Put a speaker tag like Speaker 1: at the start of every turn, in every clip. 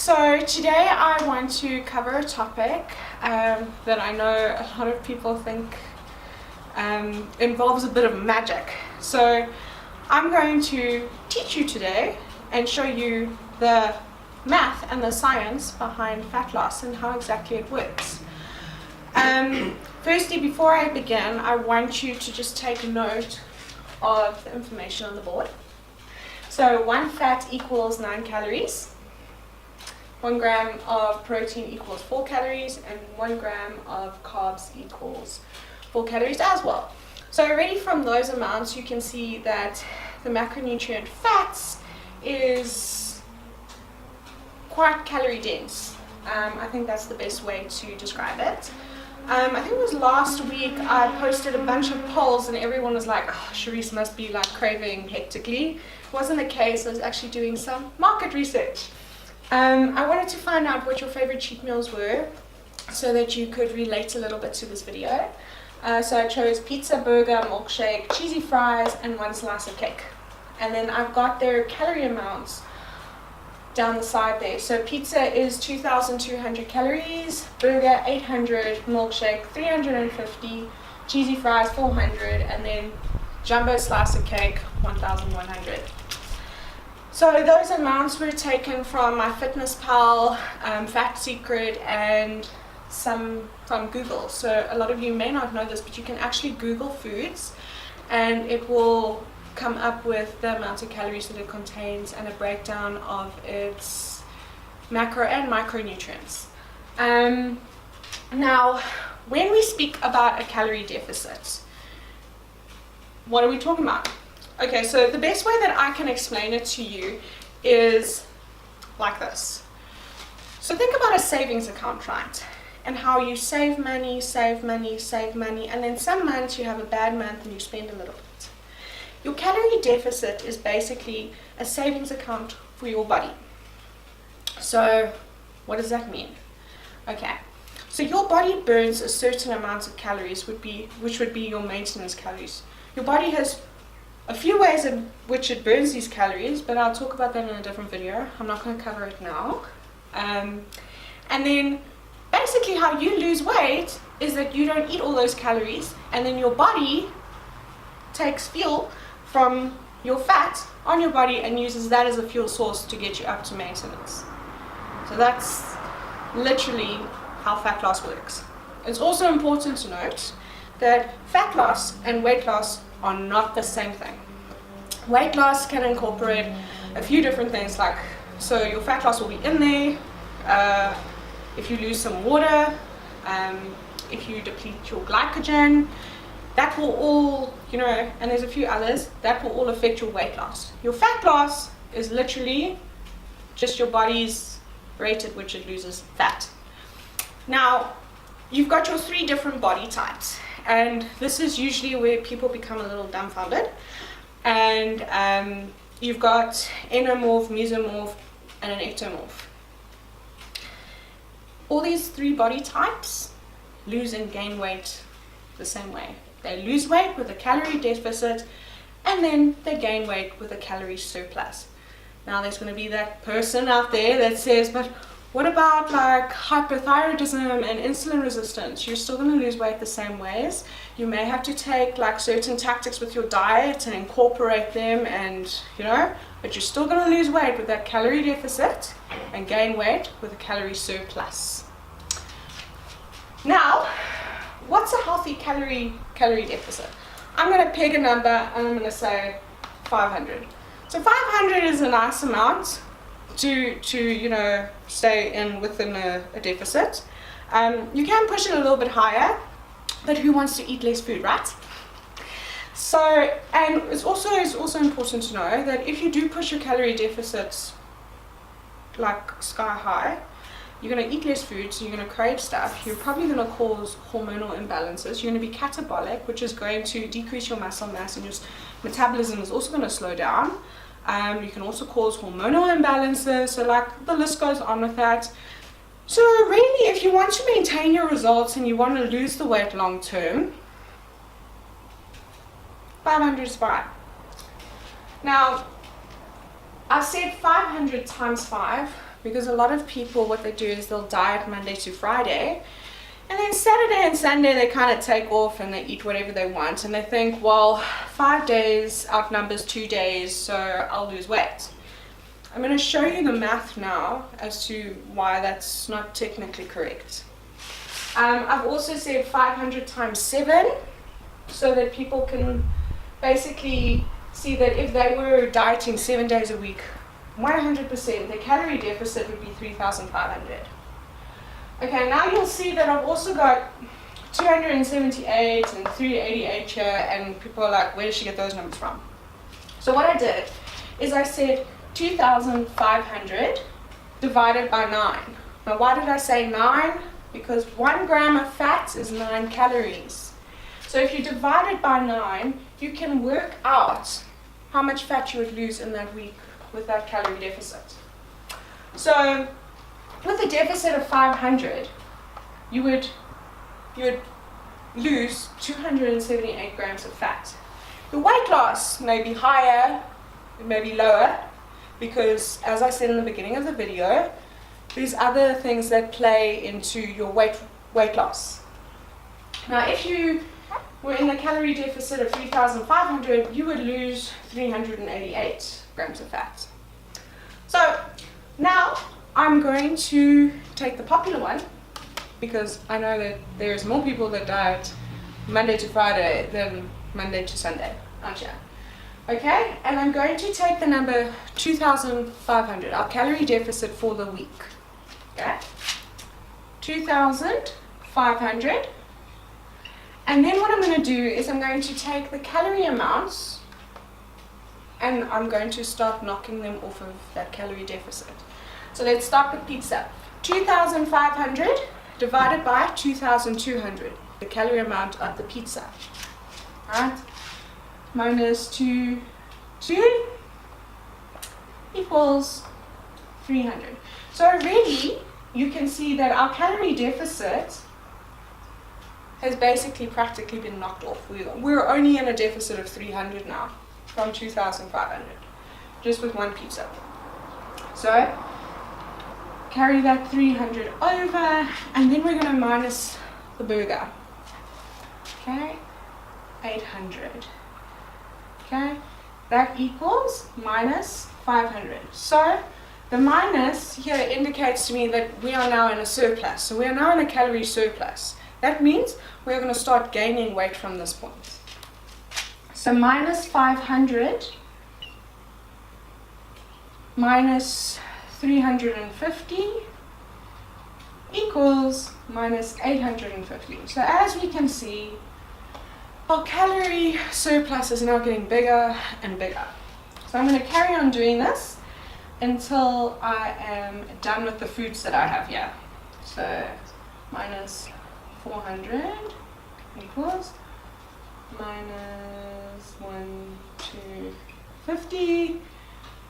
Speaker 1: So today I want to cover a topic that I know a lot of people think involves a bit of magic. So I'm going to teach you today and show you the math and the science behind fat loss and how exactly it works. Firstly, before I begin, I want you to just take note of the information on the board. So 1 fat equals 9 calories. 1 gram of protein equals 4 calories, and 1 gram of carbs equals 4 calories as well. So already from those amounts, you can see that the macronutrient fats is quite calorie dense. I think that's the best way to describe it. I think it was last week I posted a bunch of polls and everyone was like, oh, Cherise must be like craving hectically. It wasn't the case. I was actually doing some market research. I wanted to find out what your favorite cheat meals were so that you could relate a little bit to this video. So I chose pizza, burger, milkshake, cheesy fries, and 1 slice of cake. And then I've got their calorie amounts down the side there. So pizza is 2,200 calories, burger 800, milkshake 350, cheesy fries 400, and then jumbo slice of cake 1,100. So those amounts were taken from MyFitnessPal, Fat Secret, and some from Google. So a lot of you may not know this, but you can actually Google foods and it will come up with the amount of calories that it contains and a breakdown of its macro and micronutrients. Now, when we speak about a calorie deficit, what are we talking about? Okay, so the best way that I can explain it to you is like this. So think about a savings account, right? And how you save money, and then some months you have a bad month and you spend a little bit. Your calorie deficit is basically a savings account for your body. So what does that mean? Okay, so your body burns a certain amount of calories, which would be your maintenance calories. Your body has a few ways in which it burns these calories, but I'll talk about that in a different video. I'm not going to cover it now. And then basically how you lose weight is that you don't eat all those calories, and then your body takes fuel from your fat on your body and uses that as a fuel source to get you up to maintenance. So that's literally how fat loss works. It's also important to note that fat loss and weight loss are not the same thing. Weight loss can incorporate a few different things, like, so your fat loss will be in there, if you lose some water, if you deplete your glycogen, that will all, and there's a few others, that will all affect your weight loss. Your fat loss is literally just your body's rate at which it loses fat. Now, you've got your 3 different body types, and this is usually where people become a little dumbfounded. And you've got endomorph, mesomorph, and an ectomorph. All these 3 body types lose and gain weight the same way. They lose weight with a calorie deficit, and then they gain weight with a calorie surplus. Now there's going to be that person out there that says, but what about like hypothyroidism and insulin resistance? You're still going to lose weight the same ways. You may have to take like certain tactics with your diet and incorporate them, and but you're still going to lose weight with that calorie deficit and gain weight with a calorie surplus. Now, what's a healthy calorie deficit? I'm going to pick a number and I'm going to say 500. So 500 is a nice amount to stay within a deficit. You can push it a little bit higher, but who wants to eat less food, right? So, and it's also important to know that if you do push your calorie deficits like sky high, you're going to eat less food, so you're going to crave stuff. You're probably going to cause hormonal imbalances. You're going to be catabolic, which is going to decrease your muscle mass, and your metabolism is also going to slow down. You can also cause hormonal imbalances, so like the list goes on with that. So really, if you want to maintain your results and you want to lose the weight long term, 500 is fine. Now, I said 500 times 5 because a lot of people, what they do is they'll diet Monday to Friday, and then Saturday and Sunday they kind of take off and they eat whatever they want, and they think, well, 5 days outnumbers 2 days, so I'll lose weight. I'm going to show you the math now as to why that's not technically correct. I've also said 500 times 7, so that people can basically see that if they were dieting 7 days a week, 100%, their calorie deficit would be 3,500. Okay, now you'll see that I've also got 278 and 388 here, and people are like, where did she get those numbers from? So what I did is I said 2,500 divided by 9. Now why did I say 9? Because 1 gram of fat is 9 calories. So if you divide it by 9, you can work out how much fat you would lose in that week with that calorie deficit. So with a deficit of 500, you would lose 278 grams of fat. The weight loss may be higher, it may be lower, because as I said in the beginning of the video, there's other things that play into your weight loss. Now if you were in a calorie deficit of 3,500, you would lose 388 grams of fat. So now I'm going to take the popular one, because I know that there's more people that diet Monday to Friday than Monday to Sunday, aren't you? Okay, and I'm going to take the number 2,500, our calorie deficit for the week. Okay, 2,500. And then what I'm going to do is I'm going to take the calorie amounts and I'm going to start knocking them off of that calorie deficit. So let's start with pizza. 2,500 divided by 2,200, the calorie amount of the pizza. Right? Minus 2 equals 300. So already you can see that our calorie deficit has basically practically been knocked off. We're only in a deficit of 300 now from 2,500, just with one pizza. So carry that 300 over, and then we're going to minus the burger. Okay, 800. Okay, that equals minus 500. So the minus here indicates to me that we are now in a surplus. So we are now in a calorie surplus. That means we're going to start gaining weight from this point. So minus 500 minus 350 equals minus 850. So as we can see, our calorie surplus is now getting bigger and bigger. So I'm going to carry on doing this until I am done with the foods that I have here. So minus 400 equals minus 1,250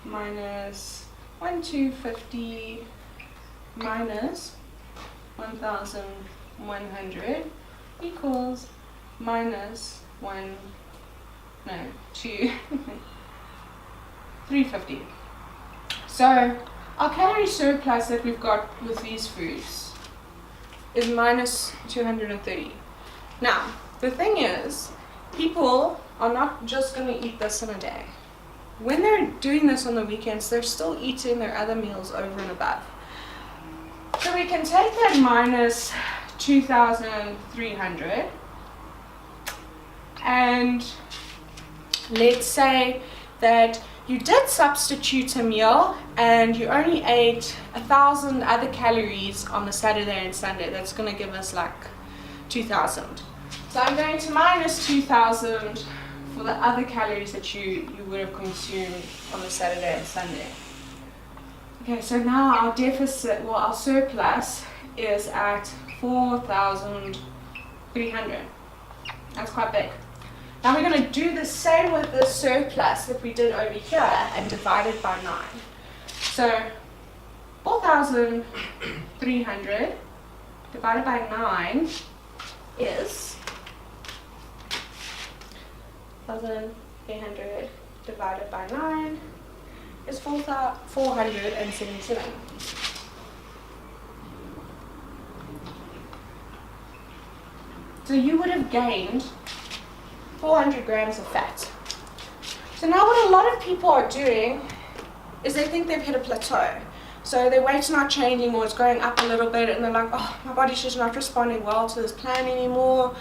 Speaker 1: minus 1,250 minus 1,100 equals minus 350. So our calorie surplus that we've got with these foods is minus 230. Now, the thing is, people are not just going to eat this in a day. When they're doing this on the weekends, they're still eating their other meals over and above. So we can take that minus 2,300 and let's say that you did substitute a meal and you only ate 1,000 other calories on the Saturday and Sunday. That's going to give us like 2,000. So I'm going to minus 2,000 for the other calories that you would have consumed on the Saturday and Sunday. Okay, so now our deficit, well, our surplus is at 4,300. That's quite big. Now we're going to do the same with the surplus that we did over here and divide it by 9. So 4,300 divided by 9 is 1,300 divided by 9 is 477. So you would have gained 400 grams of fat. So now what a lot of people are doing is they think they've hit a plateau. So their weight's not changing or it's going up a little bit and they're like, oh, my body's just not responding well to this plan anymore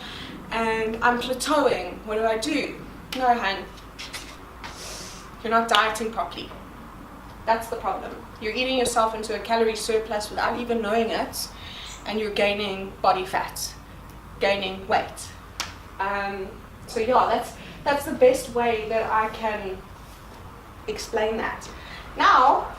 Speaker 1: and I'm plateauing. What do I do? No, hun. You're not dieting properly. That's the problem. You're eating yourself into a calorie surplus without even knowing it, and you're gaining body fat, gaining weight. So yeah, that's the best way that I can explain that. Now,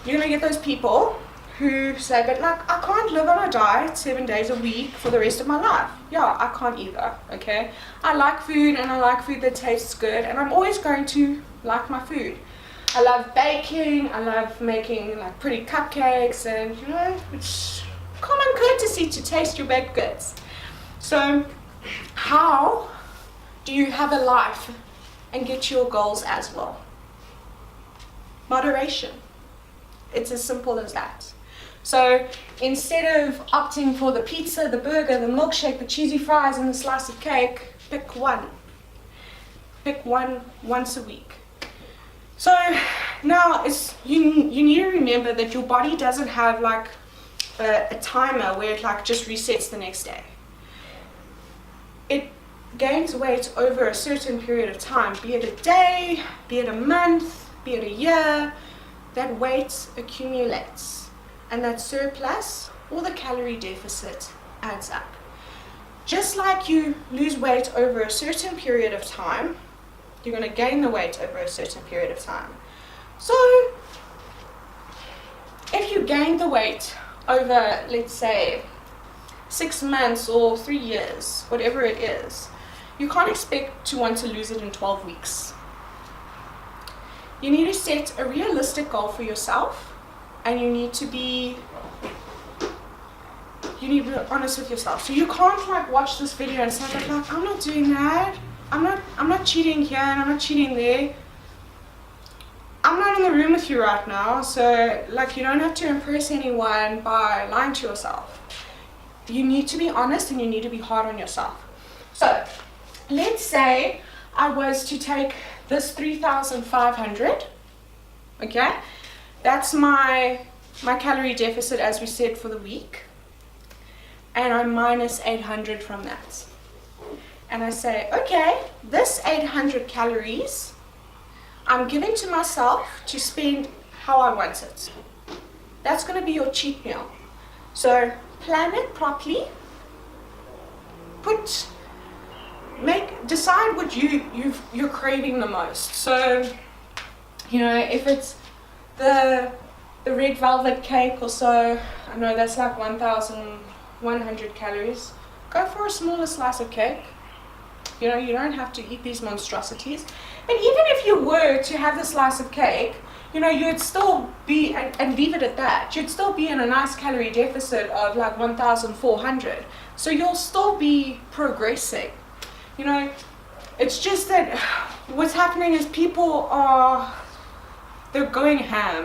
Speaker 1: you're gonna get those people who say, but like, I can't live on a diet 7 days a week for the rest of my life. Yeah, I can't either, okay? I like food and I like food that tastes good and I'm always going to like my food. I love baking, I love making like pretty cupcakes and you know, it's common courtesy to taste your baked goods. So how do you have a life and get your goals as well? Moderation. It's as simple as that. So instead of opting for the pizza, the burger, the milkshake, the cheesy fries, and the slice of cake, pick one. Pick one once a week. So now you need to remember that your body doesn't have like a timer where it like just resets the next day. It gains weight over a certain period of time, be it a day, be it a month, be it a year. That weight accumulates and that surplus or the calorie deficit adds up. Just like you lose weight over a certain period of time, you're going to gain the weight over a certain period of time. So if you gain the weight over, let's say, 6 months or 3 years, whatever it is, you can't expect to want to lose it in 12 weeks. You need to set a realistic goal for yourself, and you need to be honest with yourself. So you can't like watch this video and say like, I'm not doing that. I'm not cheating here and I'm not cheating there. I'm not in the room with you right now, so like you don't have to impress anyone by lying to yourself. You need to be honest and you need to be hard on yourself. So let's say I was to take this 3,500, okay? That's my calorie deficit as we said for the week. And I'm minus 800 from that. And I say, okay, this 800 calories, I'm giving to myself to spend how I want it. That's gonna be your cheat meal. So plan it properly, decide what you're craving the most. So, you know, if it's the red velvet cake or so, I know that's like 1,100 calories. Go for a smaller slice of cake. You know, you don't have to eat these monstrosities. And even if you were to have the slice of cake, you know, you'd still be, and leave it at that, you'd still be in a nice calorie deficit of like 1,400. So you'll still be progressing. You know, it's just that what's happening is they're going ham.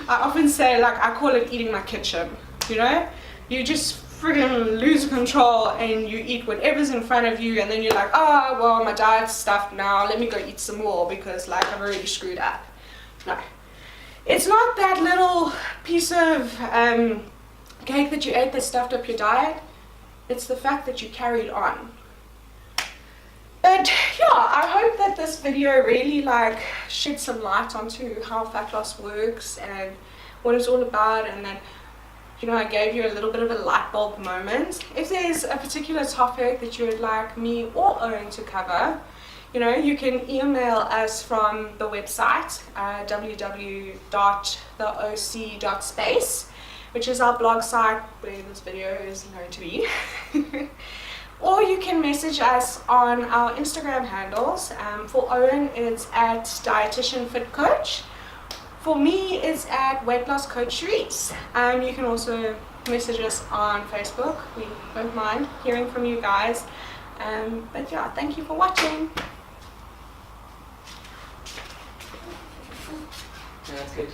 Speaker 1: I often say, like, I call it eating my kitchen, you know? You just friggin' lose control and you eat whatever's in front of you and then you're like, oh, well, my diet's stuffed now, let me go eat some more because, like, I've already screwed up. No. It's not that little piece of cake that you ate that stuffed up your diet. It's the fact that you carried on. But yeah, I hope that this video really like shed some light onto how fat loss works and what it's all about, and that, you know, I gave you a little bit of a light bulb moment. If there's a particular topic that you would like me or Owen to cover, you know, you can email us from the website, www.theoc.space, which is our blog site where this video is going to be. Or you can message us on our Instagram handles. For Owen, it's at dietitianfitcoach. For me, it's at weight loss coach Cherise. You can also message us on Facebook. We don't mind hearing from you guys. But yeah, thank you for watching.
Speaker 2: Yeah, that's good.